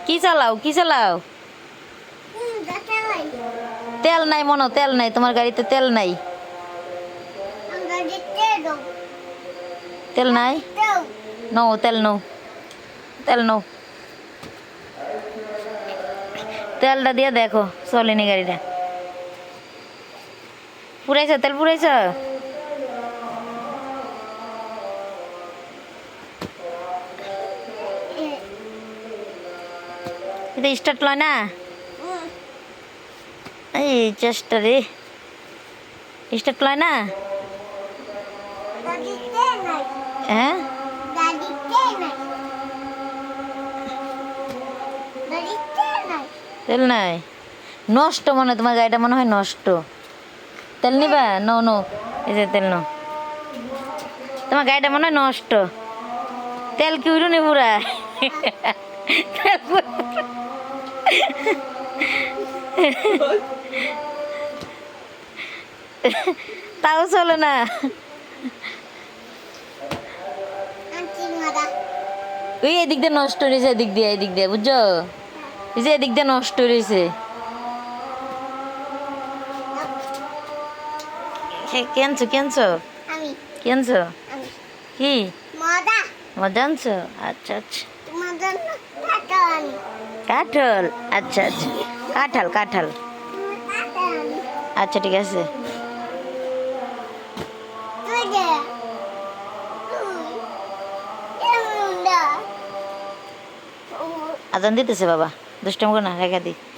কি চালাও কি চালাও? তেল নাই মনো, তেল নাই তোমার গাড়িতে, তেল নাই। তেল নাই, নো তেল, নো তেল, নো তেলটা দিয়ে দেখো চলেনি গাড়িটা। পুরাইছ তেল, পুরাইছ? এটা স্টার্ট লয় না, এই চেষ্টা রে, স্টার্ট লয় না। হ্যাঁ তেল নাই, নষ্ট মনে হয় তোমার গাড়িটা, মনে হয় নষ্ট। তেল নিবা? নো নো, এই যে তেল নো, তোমার গাড়িটা মনে হয় নষ্ট। তেল কি উড়ো নি পুরা? তাও চলে না। ওই এদিক দিয়ে নষ্ট হয়েছে, এদিক দিয়ে, এদিক দিয়ে বুঝছো, এই যে এদিক দিয়ে নষ্ট হয়েছে। কেনছো কেনছো কেনছো? কি মজা আনছো? আচ্ছা আচ্ছা, কাঁঠাল, আচ্ছা আচ্ছা, কাঁঠাল কাঁঠাল, আচ্ছা ঠিক আছে। আজান দিতেছে বাবা, দুষ্টাম করে না, রেখা দি।